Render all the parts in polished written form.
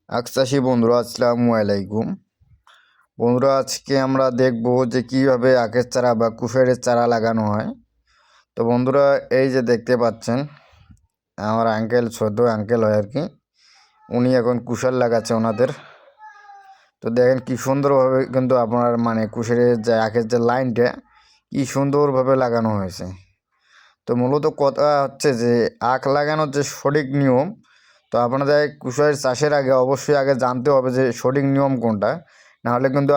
চাষি বন্ধুরা আসসালামু আলাইকুম। বন্ধুরা, আজকে আমরা দেখব যে কিভাবে আখের চারা বা কুশারের চারা লাগানো হয়। তো বন্ধুরা, এই যে দেখতে পাচ্ছেন আমার আঙ্কেল, ছোট আঙ্কেল হয় আর কি, উনি এখন কুশার লাগাচ্ছে ওনাদের। তো দেখেন কি সুন্দরভাবে কিন্তু আপনার কুশারের যে আখের যে লাইনটা কি সুন্দরভাবে লাগানো হয়েছে। তো মূলত কথা হচ্ছে যে আখ লাগানোর যে সঠিক নিয়ম, তো আপনাদের কুশারের চাষের আগে অবশ্যই আগে জানতে হবে যে সঠিক নিয়ম কোনটা, নাহলে কিন্তু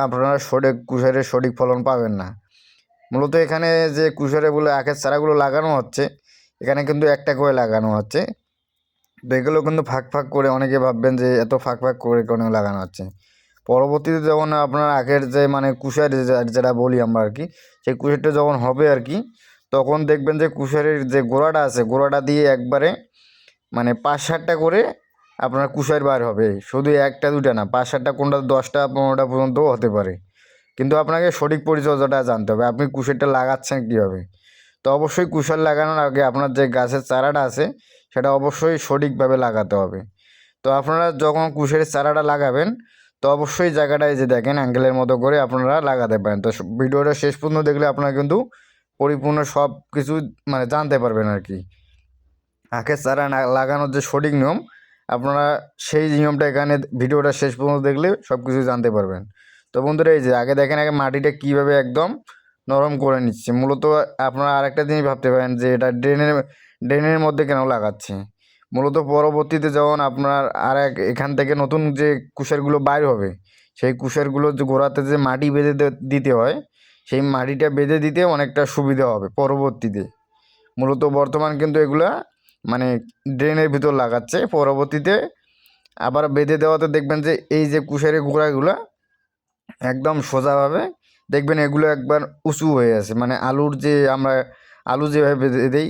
আপনারা সঠিক কুশারের সঠিক ফলন পাবেন না। মূলত এখানে যে কুশারেগুলো আখের চারাগুলো লাগানো হচ্ছে, এখানে কিন্তু একটা করে লাগানো হচ্ছে। তো এগুলো কিন্তু ফাঁক ফাঁক করে, অনেকে ভাববেন যে এত ফাঁক ফাঁক করে কোনো লাগানো হচ্ছে। পরবর্তীতে যখন আপনার আখের যে কুশার যেটা বলি আমরা আর কি, সেই কুশারটা যখন হবে আর কি, তখন দেখবেন যে কুশারের যে গোড়াটা আছে, গোড়াটা দিয়ে একবারে 5-7টা করে আপনার কুশার বার হবে। শুধু একটা দুটা না, 5-7টা, কোনটা 10টা 15টা পর্যন্তও হতে পারে। কিন্তু আপনাকে সঠিক পরিচর্যাটা জানতে হবে, আপনি কুশারটা লাগাচ্ছেন কীভাবে। তো অবশ্যই কুশার লাগানোর আগে আপনার যে গাছের চারাটা আছে সেটা অবশ্যই সঠিকভাবে লাগাতে হবে। তো আপনারা যখন কুশারের চারাটা লাগাবেন, তো অবশ্যই জায়গাটায় যে দেখেন অ্যাঙ্গেলের মতো করে আপনারা লাগাতে পারেন। তো ভিডিওটা শেষ পর্যন্ত দেখলে আপনারা কিন্তু পরিপূর্ণ সব কিছু জানতে পারবেন আর কি। আখের চারা লাগানোর যে সঠিক নিয়ম, আপনারা সেই নিয়মটা এখানে ভিডিওটা শেষ পর্যন্ত দেখলে সব কিছু জানতে পারবেন। তো বন্ধুরা, এই যে আগে দেখেন আগে মাটিটা কীভাবে একদম নরম করে নিচ্ছে। মূলত আপনারা আরেকটা জিনিস ভাবতে পারেন যে এটা ড্রেনের মধ্যে কেন লাগাচ্ছে। মূলত পরবর্তীতে যখন আপনার এখান থেকে নতুন যে কুশারগুলো বাইর হবে, সেই কুশারগুলো যে গোড়াতে যে মাটি বেঁধে দিতে হয়, সেই মাটিটা বেঁধে দিতে অনেকটা সুবিধা হবে পরবর্তীতে। মূলত বর্তমান কিন্তু এগুলা ড্রেনের ভিতর লাগাচ্ছে, পরবর্তীতে আবার বেঁধে দেওয়াতে দেখবেন যে এই যে কুশারের গোড়াগুলো একদম সোজাভাবে দেখবেন এগুলো একবার উঁচু হয়ে আছে। আলুর যে আমরা আলু যেভাবে বেঁধে দিই,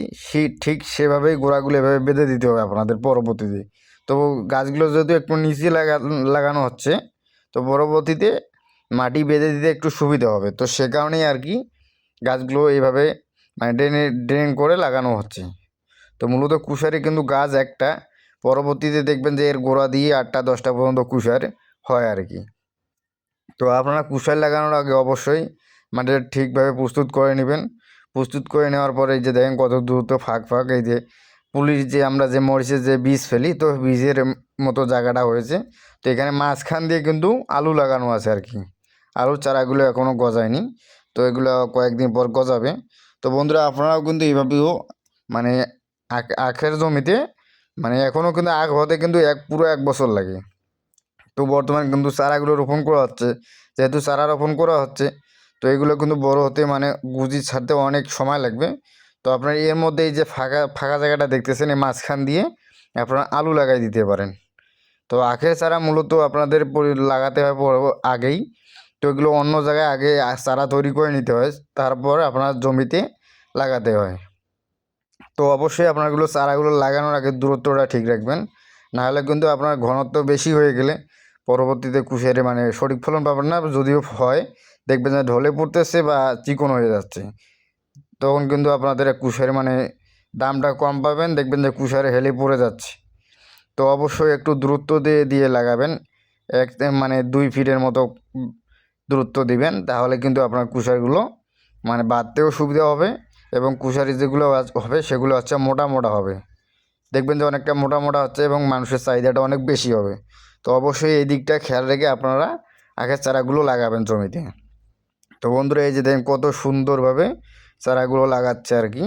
ঠিক সেভাবেই গোড়াগুলো এভাবে বেঁধে দিতে হবে আপনাদের পরবর্তীতে। তো গাছগুলো যেহেতু একটু নিচে লাগানো হচ্ছে, তো পরবর্তীতে মাটি বেঁধে দিতে একটু সুবিধা হবে। তো সে কারণেই আর কি গাছগুলো এইভাবে ড্রেন করে লাগানো হচ্ছে। তো মূলত কুশারে কিন্তু গাছ একটা, পরবর্তীতে দেখবেন যে এর গোড়া দিয়ে 8টা 10টা পর্যন্ত কুশার হয় আর কি। তো আপনারা কুশার লাগানোর আগে অবশ্যই মাটিটা ঠিকভাবে প্রস্তুত করে নেবেন। প্রস্তুত করে নেওয়ার পরে এই যে দেখেন কত দ্রুত ফাঁক ফাঁক, এই যে পুলির যে আমরা যে মরিচের যে বীজ ফেলি, তো বীজের মতো জায়গাটা হয়েছে। তো এখানে মাঝখান দিয়ে কিন্তু আলু লাগানো আছে আর কি। আলুর চারাগুলো এখনও গজায়নি, তো এগুলো কয়েকদিন পর গজাবে। তো বন্ধুরা, আপনারাও কিন্তু এইভাবেও মানে আখের জমিতে এখনও কিন্তু আখ হতে কিন্তু পুরো 1 বছর লাগে। তো বর্তমানে কিন্তু চারাগুলো রোপণ করা হচ্ছে। যেহেতু চারা রোপণ করা হচ্ছে, তো এগুলো কিন্তু বড় হতে গুজি ছাড়তে অনেক সময় লাগবে। তো আপনার এর মধ্যে এই যে ফাঁকা ফাঁকা জায়গাটা দেখতেছেন, এই মাঝখান দিয়ে আপনারা আলু লাগাই দিতে পারেন। তো আখের চারা মূলত আপনাদের লাগাতে হয় আগেই। তো এগুলো অন্য জায়গায় আগে চারা তৈরি করে নিতে হয়, তারপর আপনার জমিতে লাগাতে হয়। তো অবশ্যই আপনারগুলো চারাগুলো লাগানোর আগে দূরত্বটা ঠিক রাখবেন, নাহলে কিন্তু আপনার ঘনত্ব বেশি হয়ে গেলে পরবর্তীতে কুশারে সঠিক ফলন পাবেন না। যদিও হয়, দেখবেন যে ঢলে পড়তেছে বা চিকন হয়ে যাচ্ছে, তখন কিন্তু আপনাদের কুশারে দামটা কম পাবেন, দেখবেন যে কুশারে হেলে পড়ে যাচ্ছে। তো অবশ্যই একটু দূরত্ব দিয়ে লাগাবেন। 2 ফিটের মতো দূরত্ব দিবেন, তাহলে কিন্তু আপনার কুশারগুলো বাঁধতেও সুবিধা হবে, এবং কুশারি যেগুলো হবে সেগুলো হচ্ছে মোটা মোটা হবে। দেখবেন যে অনেকটা মোটা মোটা হচ্ছে এবং মানুষের চাহিদাটা অনেক বেশি হবে। তো অবশ্যই এই দিকটা খেয়াল রেখে আপনারা আখের চারাগুলো লাগাবেন জমিতে। তো বন্ধুরা, এই যে দেখেন কত সুন্দরভাবে চারাগুলো লাগাচ্ছে আর কি।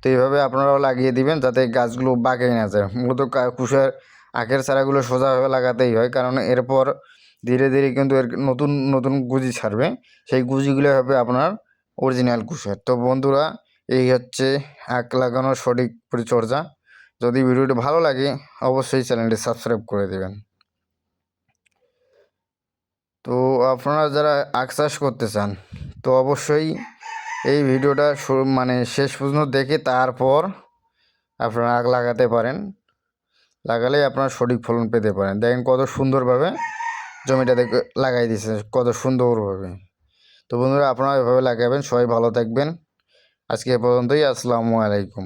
তো এইভাবে আপনারাও লাগিয়ে দিবেন যাতে গাছগুলো বাঁকে না যায়। মূলত আখের চারাগুলো সোজাভাবে লাগাতেই হয়, কারণ এরপর ধীরে ধীরে কিন্তু এর নতুন নতুন গুজি ছাড়বে, সেই গুজিগুলো হবে আপনার অরিজিনাল কুশার। তো বন্ধুরা, এই হচ্ছে আখ লাগানোর সঠিক পরিচর্যা। যদি ভিডিওটি ভালো লাগে অবশ্যই চ্যানেলটি সাবস্ক্রাইব করে দেবেন। তো আপনারা যারা আখ চাষ করতে চান, তো অবশ্যই এই ভিডিওটা শেষ পর্যন্ত দেখে তারপর আপনারা আখ লাগাতে পারেন। লাগালেই আপনারা সঠিক ফলন পেতে পারেন। দেখেন কত সুন্দরভাবে জমিটা লাগাই দিয়েছে, কত সুন্দরভাবে। তো বন্ধুরা, আপনারা এভাবে লাগাবেন। সবাই ভালো থাকবেন। আজকে এ পর্যন্তই। আসসালামু আলাইকুম।